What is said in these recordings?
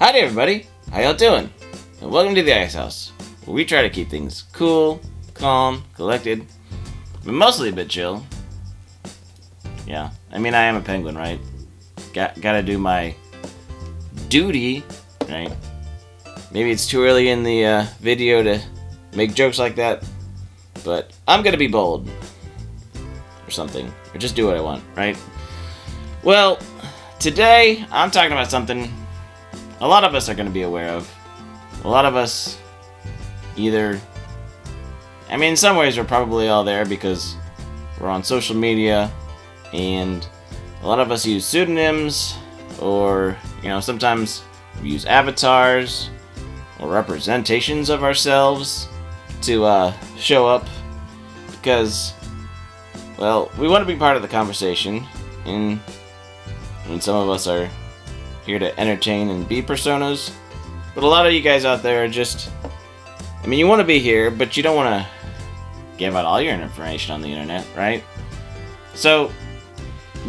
Howdy everybody, how y'all doing? And welcome to the Ice House, where we try to keep things cool, calm, collected, but mostly a bit chill. Yeah, I mean I am a penguin, right? Gotta do my duty, right? Maybe it's too early in the video to make jokes like that, but I'm gonna be bold. Or something. Or just do what I want, right? Well, today I'm talking about something a lot of us are gonna be aware of. A lot of us either... I mean, in some ways we're probably all there because we're on social media, and a lot of us use pseudonyms, or, sometimes we use avatars or representations of ourselves to show up because, well, we want to be part of the conversation, and some of us are here to entertain and be personas, but a lot of you guys out there are just, you want to be here, but you don't want to give out all your information on the internet, right? So,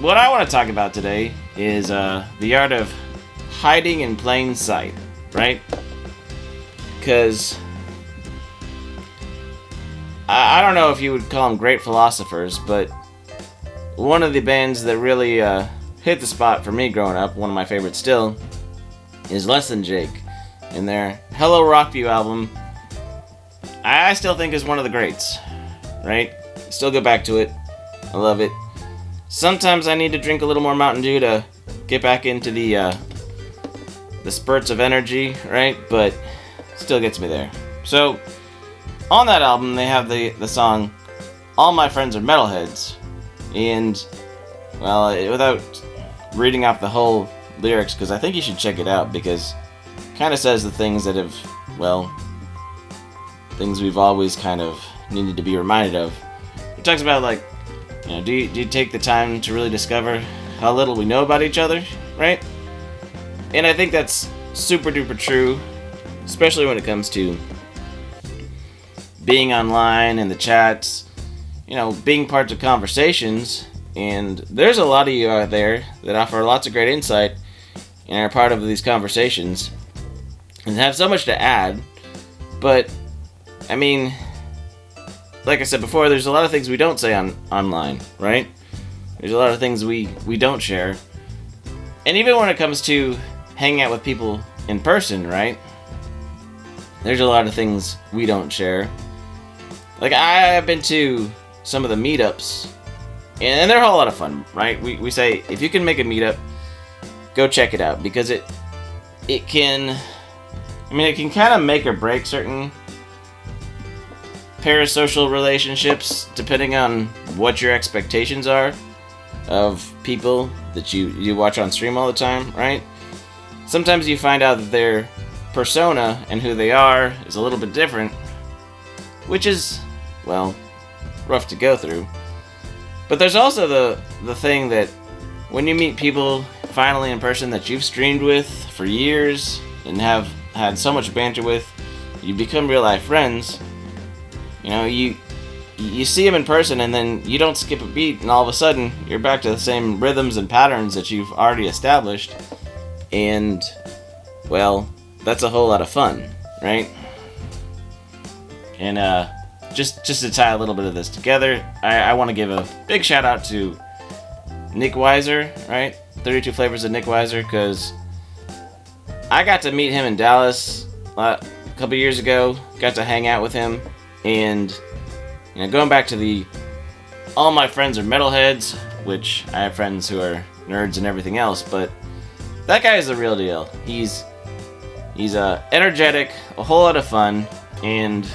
what I want to talk about today is the art of hiding in plain sight, right? Because I don't know if you would call them great philosophers, but one of the bands that really hit the spot for me growing up, one of my favorites still, is Less Than Jake. And their Hello Rockview album, I still think is one of the greats, right? Still go back to it. I love it. Sometimes I need to drink a little more Mountain Dew to get back into the spurts of energy, right? But still gets me there. So, on that album, they have the song All My Friends Are Metalheads. And, well, without reading off the whole lyrics, because I think you should check it out, because it kind of says the things that have, well, things we've always kind of needed to be reminded of. It talks about, like, do you take the time to really discover how little we know about each other, right? And I think that's super duper true, especially when it comes to being online in the chats, being parts of conversations. And there's a lot of you out there that offer lots of great insight and are part of these conversations and have so much to add. But, like I said before, there's a lot of things we don't say online, right? There's a lot of things we don't share. And even when it comes to hanging out with people in person, right? There's a lot of things we don't share. Like, I have been to some of the meetups, and they're a whole lot of fun, right? We say, if you can make a meetup, go check it out, because it can kind of make or break certain parasocial relationships, depending on what your expectations are of people that you watch on stream all the time, right? Sometimes you find out that their persona and who they are is a little bit different, which is, well, rough to go through. But there's also the thing that when you meet people finally in person that you've streamed with for years and have had so much banter with, you become real life friends. You see them in person, and then you don't skip a beat, and all of a sudden you're back to the same rhythms and patterns that you've already established. And, well, that's a whole lot of fun, right? And just to tie a little bit of this together, I want to give a big shout out to Nick Weiser, right? 32 Flavors of Nick Weiser, because I got to meet him in Dallas a couple years ago. Got to hang out with him, and going back to the All My Friends Are Metalheads, which I have friends who are nerds and everything else, but that guy is the real deal. He's energetic, a whole lot of fun, and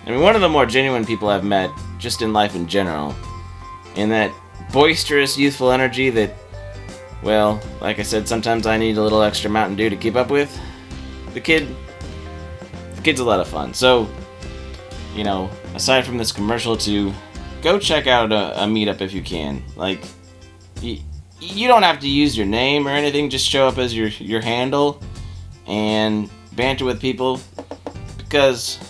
one of the more genuine people I've met just in life in general. And that boisterous, youthful energy that, well, like I said, sometimes I need a little extra Mountain Dew to keep up with. The kid's a lot of fun. So, aside from this commercial, to go check out a meetup if you can. Like, you don't have to use your name or anything, just show up as your handle and banter with people, because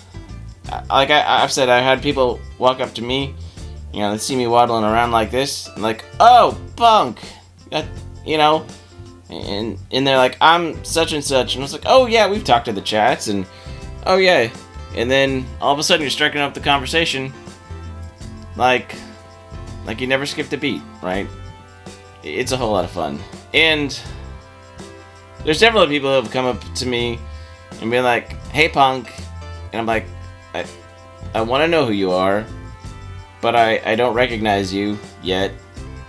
like I've said, I've had people walk up to me, they see me waddling around like this, and like, oh, Punk, and they're like, I'm such and such, and I was like, oh yeah, we've talked to the chats, and oh yeah, and then all of a sudden you're striking up the conversation, like you never skipped a beat, right? It's a whole lot of fun, and there's definitely people who have come up to me and been like, hey Punk, and I'm like, I want to know who you are, but I don't recognize you yet,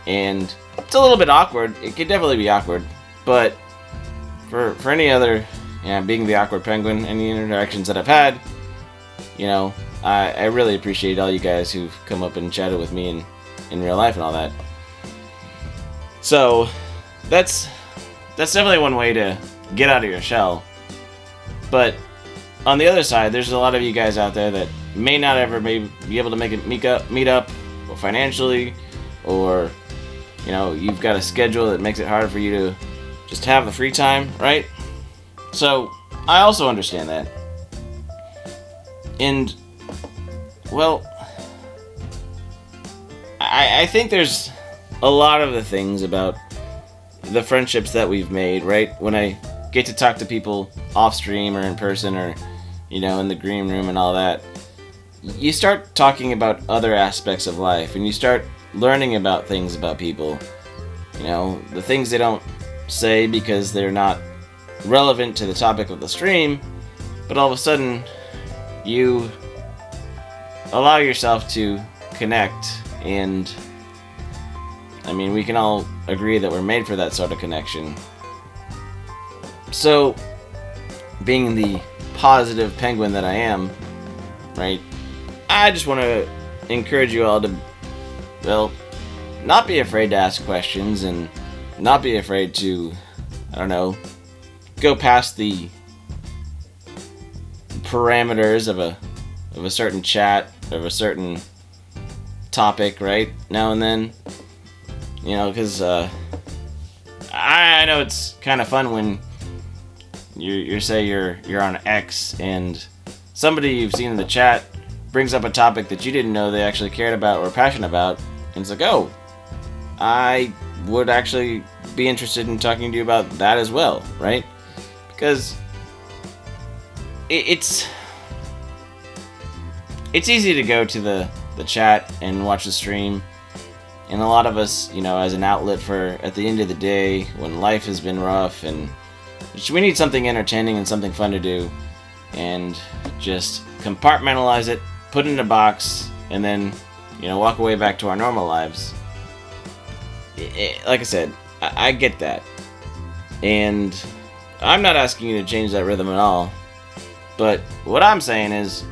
and it's a little bit awkward. It could definitely be awkward, but for any other, being the awkward penguin, any interactions that I've had, I really appreciate all you guys who've come up and chatted with me in real life and all that. So that's definitely one way to get out of your shell. But on the other side, there's a lot of you guys out there that may not ever be able to make it meet up or financially, or you've got a schedule that makes it hard for you to just have the free time, right? So I also understand that. And well, I think there's a lot of the things about the friendships that we've made, right? When I get to talk to people off stream or in person, or in the green room and all that, you start talking about other aspects of life, and you start learning about things about people. The things they don't say because they're not relevant to the topic of the stream, but all of a sudden you allow yourself to connect, and we can all agree that we're made for that sort of connection. So, being the positive penguin that I am, right, I just want to encourage you all to, not be afraid to ask questions, and not be afraid to, go past the parameters of a certain chat, of a certain topic, right, now and then. Because I know it's kind of fun when you're on X, and somebody you've seen in the chat brings up a topic that you didn't know they actually cared about or were passionate about, and it's like, oh, I would actually be interested in talking to you about that as well, right? Because it's easy to go to the chat and watch the stream, and a lot of us, as an outlet for, at the end of the day, when life has been rough, and we need something entertaining and something fun to do, and just compartmentalize it, put it in a box, and then, walk away back to our normal lives. Like I said, I get that. And I'm not asking you to change that rhythm at all. But what I'm saying is,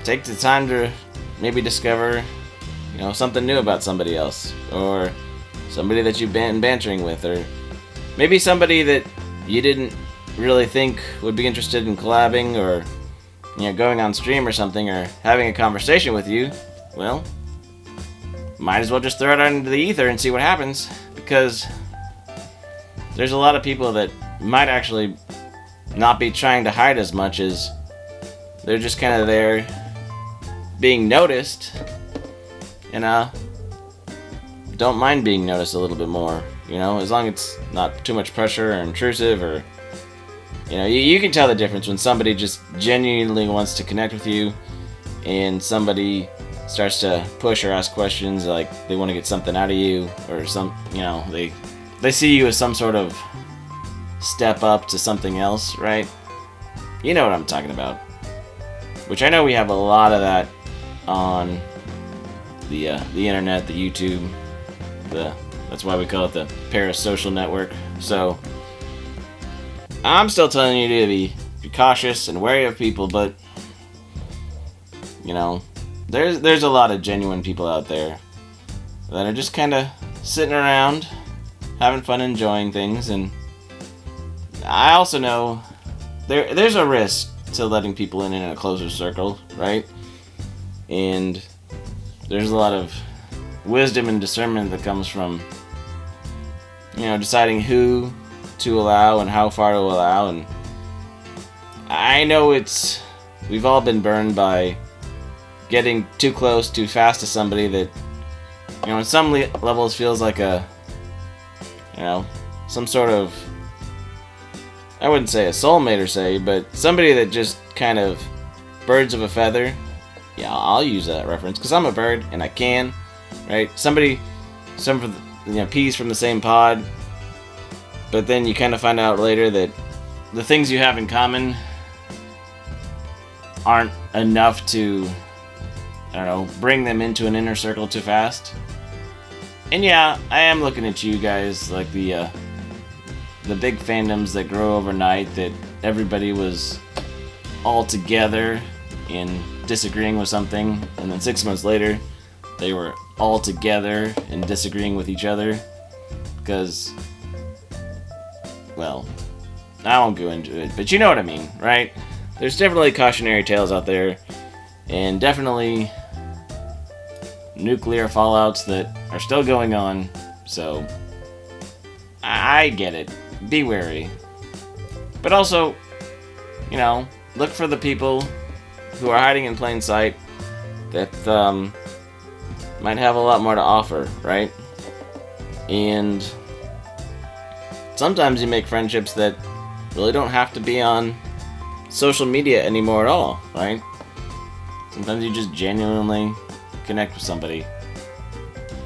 take the time to maybe discover, something new about somebody else, or somebody that you've been bantering with, or maybe somebody that you didn't really think would be interested in collabing, or going on stream or something, or having a conversation with you. Well, might as well just throw it out into the ether and see what happens, because there's a lot of people that might actually not be trying to hide as much as they're just kind of there being noticed, and don't mind being noticed a little bit more, as long as it's not too much pressure or intrusive, or you can tell the difference when somebody just genuinely wants to connect with you, and somebody starts to push or ask questions like they want to get something out of you, or they see you as some sort of step up to something else, right? You know what I'm talking about. Which I know we have a lot of that on the internet, the YouTube, that's why we call it the parasocial network. So I'm still telling you to be cautious and wary of people, but there's a lot of genuine people out there that are just kind of sitting around, having fun, enjoying things. And I also know there's a risk to letting people in a closer circle, right? And there's a lot of wisdom and discernment that comes from deciding who to allow and how far to allow. And I know we've all been burned by getting too close too fast to somebody that on some levels feels like an you know, some sort of, I wouldn't say a soulmate or say, but somebody that just kind of birds of a feather. Yeah, I'll use that reference because I'm a bird and I can, right? Peas from the same pod, but then you kind of find out later that the things you have in common aren't enough to, I don't know, bring them into an inner circle too fast. And yeah, I am looking at you guys like the big fandoms that grow overnight, that everybody was all together in disagreeing with something, and then 6 months later they were all together and disagreeing with each other because, well, I won't go into it, but you know what I mean, right? There's definitely cautionary tales out there, and definitely nuclear fallouts that are still going on, so I get it. Be wary. But also, you know, look for the people who are hiding in plain sight that might have a lot more to offer, right? And sometimes you make friendships that really don't have to be on social media anymore at all, right? Sometimes you just genuinely connect with somebody,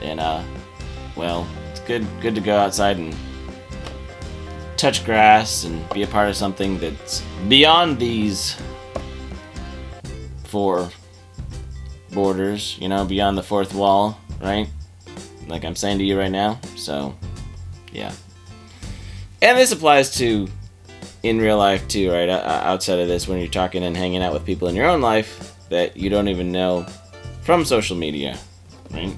and well, it's good to go outside and touch grass and be a part of something that's beyond these four borders, you know, beyond the fourth wall, right? Like I'm saying to you right now. So yeah, and this applies to in real life too, right? Outside of this, when you're talking and hanging out with people in your own life that you don't even know from social media, right?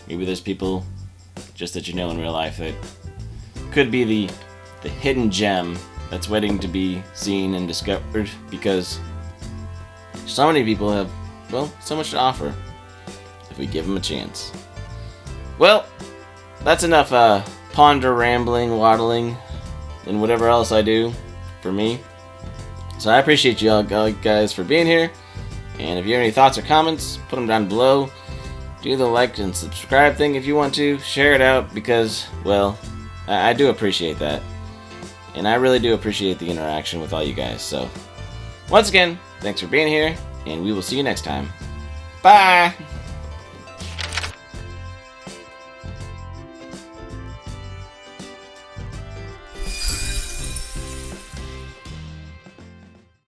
Maybe there's people just that you know in real life that could be the hidden gem that's waiting to be seen and discovered, because so many people have, well, so much to offer if we give them a chance. Well, that's enough ponder, rambling, waddling, and whatever else I do for me. So I appreciate you all guys for being here. And if you have any thoughts or comments, put them down below. Do the like and subscribe thing if you want to. Share it out because, well, I do appreciate that. And I really do appreciate the interaction with all you guys. So, once again, thanks for being here, and we will see you next time. Bye!